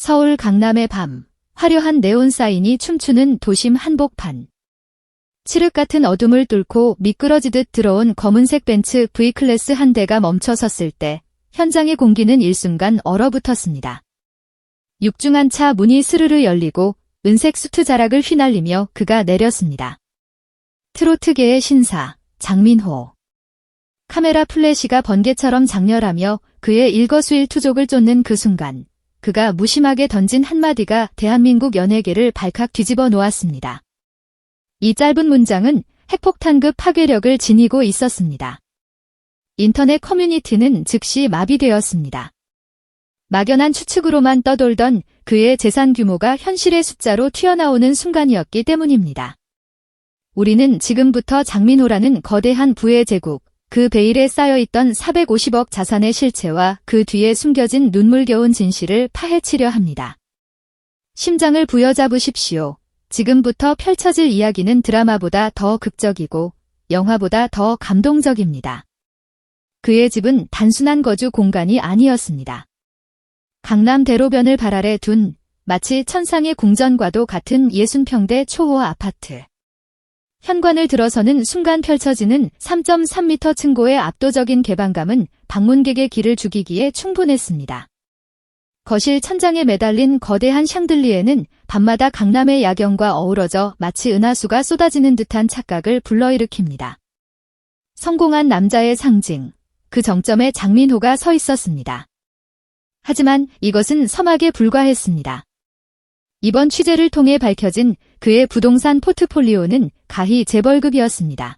서울 강남의 밤, 화려한 네온 사인이 춤추는 도심 한복판. 칠흑 같은 어둠을 뚫고 미끄러지듯 들어온 검은색 벤츠 V클래스 한 대가 멈춰 섰을 때 현장의 공기는 일순간 얼어붙었습니다. 육중한 차 문이 스르르 열리고 은색 수트 자락을 휘날리며 그가 내렸습니다. 트로트계의 신사, 장민호. 카메라 플래시가 번개처럼 장렬하며 그의 일거수일투족을 쫓는 그 순간, 그가 무심하게 던진 한마디가 대한민국 연예계를 발칵 뒤집어 놓았습니다. 이 짧은 문장은 핵폭탄급 파괴력을 지니고 있었습니다. 인터넷 커뮤니티는 즉시 마비되었습니다. 막연한 추측으로만 떠돌던 그의 재산 규모가 현실의 숫자로 튀어나오는 순간이었기 때문입니다. 우리는 지금부터 장민호라는 거대한 부의 제국, 그 베일에 쌓여있던 450억 자산의 실체와 그 뒤에 숨겨진 눈물겨운 진실을 파헤치려 합니다. 심장을 부여잡으십시오. 지금부터 펼쳐질 이야기는 드라마보다 더 극적이고 영화보다 더 감동적입니다. 그의 집은 단순한 거주 공간이 아니었습니다. 강남 대로변을 발 아래 둔 마치 천상의 궁전과도 같은 60평대 초호 아파트. 현관을 들어서는 순간 펼쳐지는 3.3m 층고의 압도적인 개방감은 방문객의 기를 죽이기에 충분했습니다. 거실 천장에 매달린 거대한 샹들리에는 밤마다 강남의 야경과 어우러져 마치 은하수가 쏟아지는 듯한 착각을 불러일으킵니다. 성공한 남자의 상징, 그 정점에 장민호가 서 있었습니다. 하지만 이것은 서막에 불과했습니다. 이번 취재를 통해 밝혀진 그의 부동산 포트폴리오는 가히 재벌급이었습니다.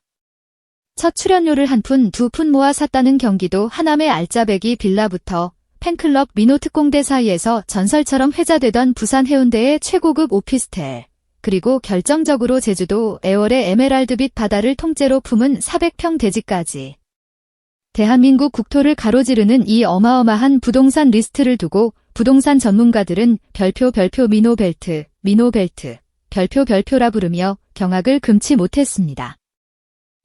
첫 출연료를 한 푼, 두 푼 모아 샀다는 경기도 하남의 알짜배기 빌라부터 팬클럽 민호 특공대 사이에서 전설처럼 회자되던 부산 해운대의 최고급 오피스텔, 그리고 결정적으로 제주도 애월의 에메랄드빛 바다를 통째로 품은 400평 대지까지. 대한민국 국토를 가로지르는 이 어마어마한 부동산 리스트를 두고 부동산 전문가들은 별표 민호벨트, 별표라 부르며 경악을 금치 못했습니다.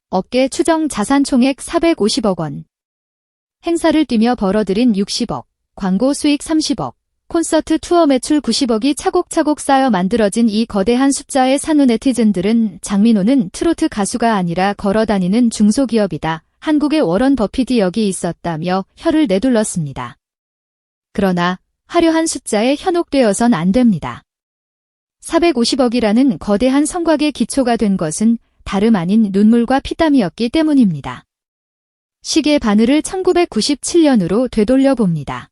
업계 추정 자산 총액 450억 원. 행사를 뛰며 벌어들인 60억, 광고 수익 30억, 콘서트 투어 매출 90억이 차곡차곡 쌓여 만들어진 이 거대한 숫자에 사는 네티즌들은 장민호는 트로트 가수가 아니라 걸어다니는 중소기업이다. 한국의 워런 버핏이 여기 있었다며 혀를 내둘렀습니다. 그러나 화려한 숫자에 현혹되어선 안 됩니다. 450억이라는 거대한 성곽의 기초가 된 것은 다름 아닌 눈물과 피땀이었기 때문입니다. 시계 바늘을 1997년으로 되돌려 봅니다.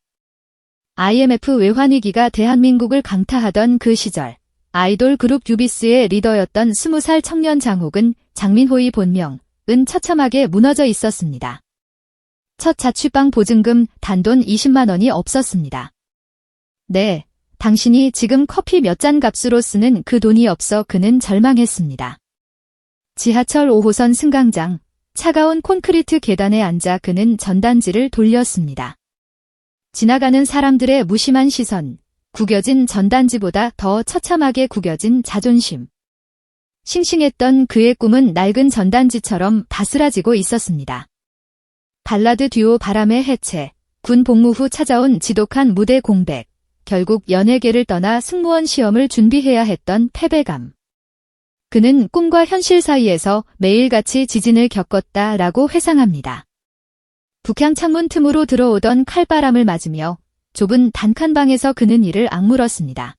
IMF 외환위기가 대한민국을 강타하던 그 시절, 아이돌 그룹 뉴비스의 리더였던 20살 청년 장옥은 장민호의 본명, 은 처참하게 무너져 있었습니다. 첫 자취방 보증금 단돈 20만 원이 없었습니다. 네, 당신이 지금 커피 몇 잔 값으로 쓰는 그 돈이 없어 그는 절망했습니다. 지하철 5호선 승강장, 차가운 콘크리트 계단에 앉아 그는 전단지를 돌렸습니다. 지나가는 사람들의 무심한 시선, 구겨진 전단지보다 더 처참하게 구겨진 자존심. 싱싱했던 그의 꿈은 낡은 전단지처럼 바스라지고 있었습니다. 발라드 듀오 바람의 해체, 군 복무 후 찾아온 지독한 무대 공백, 결국 연예계를 떠나 승무원 시험을 준비해야 했던 패배감. 그는 꿈과 현실 사이에서 매일같이 지진을 겪었다라고 회상합니다. 북향 창문 틈으로 들어오던 칼바람을 맞으며 좁은 단칸방에서 그는 이를 악물었습니다.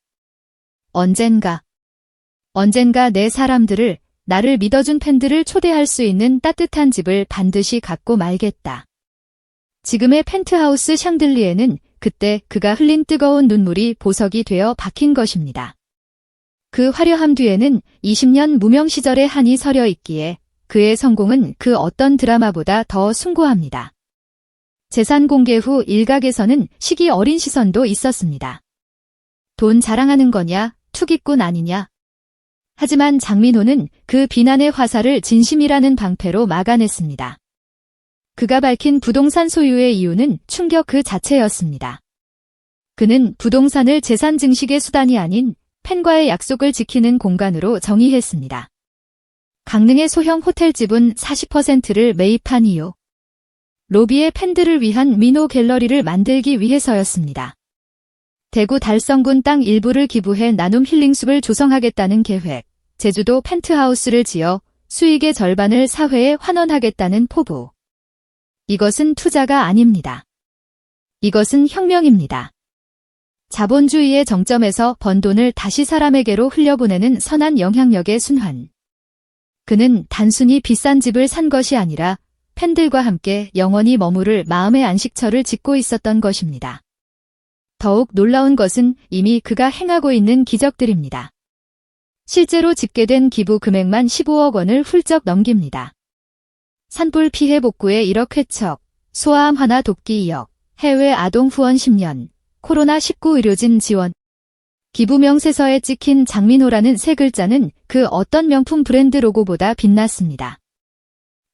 언젠가 내 사람들을, 나를 믿어준 팬들을 초대할 수 있는 따뜻한 집을 반드시 갖고 말겠다. 지금의 펜트하우스 샹들리에는 그때 그가 흘린 뜨거운 눈물이 보석이 되어 박힌 것입니다. 그 화려함 뒤에는 20년 무명 시절의 한이 서려 있기에 그의 성공은 그 어떤 드라마보다 더 숭고합니다. 재산 공개 후 일각에서는 시기 어린 시선도 있었습니다. 돈 자랑하는 거냐, 투기꾼 아니냐. 하지만 장민호는 그 비난의 화살을 진심이라는 방패로 막아냈습니다. 그가 밝힌 부동산 소유의 이유는 충격 그 자체였습니다. 그는 부동산을 재산 증식의 수단이 아닌 팬과의 약속을 지키는 공간으로 정의했습니다. 강릉의 소형 호텔 지분 40%를 매입한 이유. 로비에 팬들을 위한 민호 갤러리를 만들기 위해서였습니다. 대구 달성군 땅 일부를 기부해 나눔 힐링숲을 조성하겠다는 계획, 제주도 펜트하우스를 지어 수익의 절반을 사회에 환원하겠다는 포부. 이것은 투자가 아닙니다. 이것은 혁명입니다. 자본주의의 정점에서 번 돈을 다시 사람에게로 흘려보내는 선한 영향력의 순환. 그는 단순히 비싼 집을 산 것이 아니라 팬들과 함께 영원히 머무를 마음의 안식처를 짓고 있었던 것입니다. 더욱 놀라운 것은 이미 그가 행하고 있는 기적들입니다. 실제로 집계된 기부 금액만 15억 원을 훌쩍 넘깁니다. 산불 피해 복구에 1억 회척, 소아암 하나 돕기 2억, 해외 아동 후원 10년, 코로나19 의료진 지원. 기부 명세서에 찍힌 장민호라는 세 글자는 그 어떤 명품 브랜드 로고보다 빛났습니다.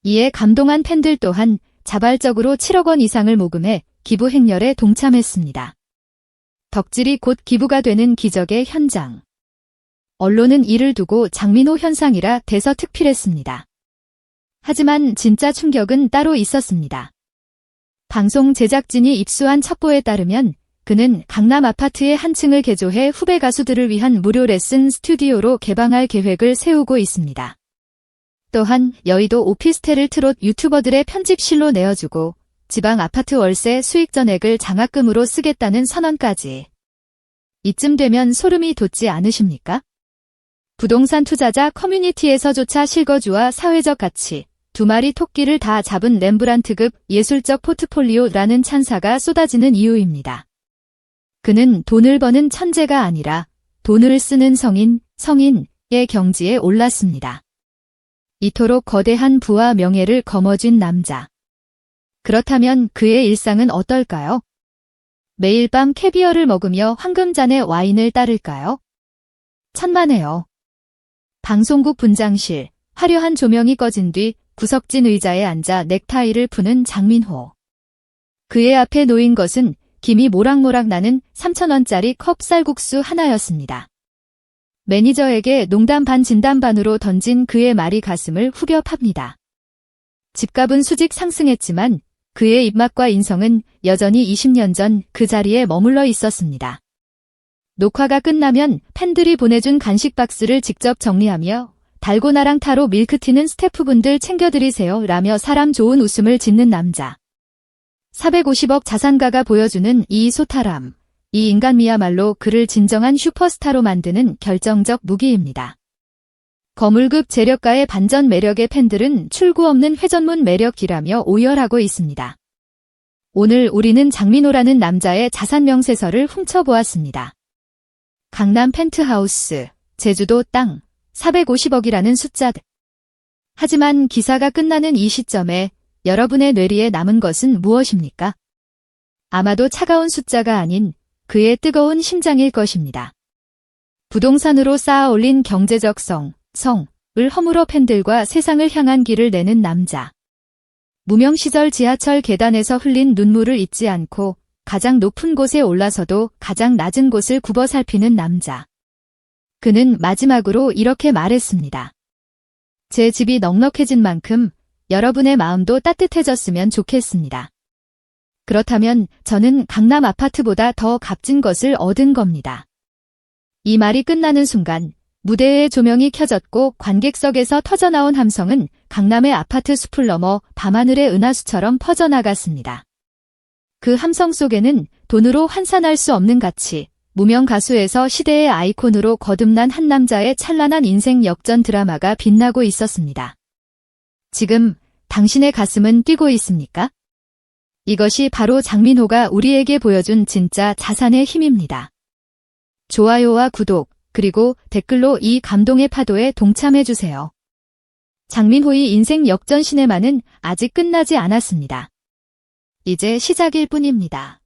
이에 감동한 팬들 또한 자발적으로 7억 원 이상을 모금해 기부 행렬에 동참했습니다. 덕질이 곧 기부가 되는 기적의 현장. 언론은 이를 두고 장민호 현상이라 대서특필했습니다. 하지만 진짜 충격은 따로 있었습니다. 방송 제작진이 입수한 첩보에 따르면 그는 강남 아파트의 한 층을 개조해 후배 가수들을 위한 무료 레슨 스튜디오로 개방할 계획을 세우고 있습니다. 또한 여의도 오피스텔을 트롯 유튜버들의 편집실로 내어주고 지방 아파트 월세 수익 전액을 장학금으로 쓰겠다는 선언까지. 이쯤 되면 소름이 돋지 않으십니까? 부동산 투자자 커뮤니티에서조차 실거주와 사회적 가치, 두 마리 토끼를 다 잡은 렘브란트급 예술적 포트폴리오라는 찬사가 쏟아지는 이유입니다. 그는 돈을 버는 천재가 아니라 돈을 쓰는 성인의 경지에 올랐습니다. 이토록 거대한 부와 명예를 거머쥔 남자. 그렇다면 그의 일상은 어떨까요? 매일 밤 캐비어를 먹으며 황금잔에 와인을 따를까요? 천만에요. 방송국 분장실, 화려한 조명이 꺼진 뒤 구석진 의자에 앉아 넥타이를 푸는 장민호. 그의 앞에 놓인 것은 김이 모락모락 나는 3,000원짜리 컵 쌀국수 하나였습니다. 매니저에게 농담 반 진담 반으로 던진 그의 말이 가슴을 후벼 팝니다. 집값은 수직 상승했지만 그의 입맛과 인성은 여전히 20년 전 그 자리에 머물러 있었습니다. 녹화가 끝나면 팬들이 보내준 간식 박스를 직접 정리하며 달고나랑 타로 밀크티는 스태프분들 챙겨드리세요 라며 사람 좋은 웃음을 짓는 남자. 450억 자산가가 보여주는 이 소탈함, 이 인간미야말로 그를 진정한 슈퍼스타로 만드는 결정적 무기입니다. 거물급 재력가의 반전 매력의 팬들은 출구 없는 회전문 매력이라며 오열하고 있습니다. 오늘 우리는 장민호라는 남자의 자산 명세서를 훔쳐보았습니다. 강남 펜트하우스, 제주도 땅, 450억이라는 숫자. 하지만 기사가 끝나는 이 시점에 여러분의 뇌리에 남은 것은 무엇입니까? 아마도 차가운 숫자가 아닌 그의 뜨거운 심장일 것입니다. 부동산으로 쌓아 올린 경제적 성을 허물어 팬들과 세상을 향한 길을 내는 남자. 무명 시절 지하철 계단에서 흘린 눈물을 잊지 않고 가장 높은 곳에 올라서도 가장 낮은 곳을 굽어 살피는 남자. 그는 마지막으로 이렇게 말했습니다. 제 집이 넉넉해진 만큼 여러분의 마음도 따뜻해졌으면 좋겠습니다. 그렇다면 저는 강남 아파트보다 더 값진 것을 얻은 겁니다. 이 말이 끝나는 순간 무대의 조명이 켜졌고 관객석에서 터져나온 함성은 강남의 아파트 숲을 넘어 밤하늘의 은하수처럼 퍼져나갔습니다. 그 함성 속에는 돈으로 환산할 수 없는 가치, 무명 가수에서 시대의 아이콘으로 거듭난 한 남자의 찬란한 인생 역전 드라마가 빛나고 있었습니다. 지금 당신의 가슴은 뛰고 있습니까? 이것이 바로 장민호가 우리에게 보여준 진짜 자산의 힘입니다. 좋아요와 구독, 그리고 댓글로 이 감동의 파도에 동참해주세요. 장민호의 인생 역전 시네마는 아직 끝나지 않았습니다. 이제 시작일 뿐입니다.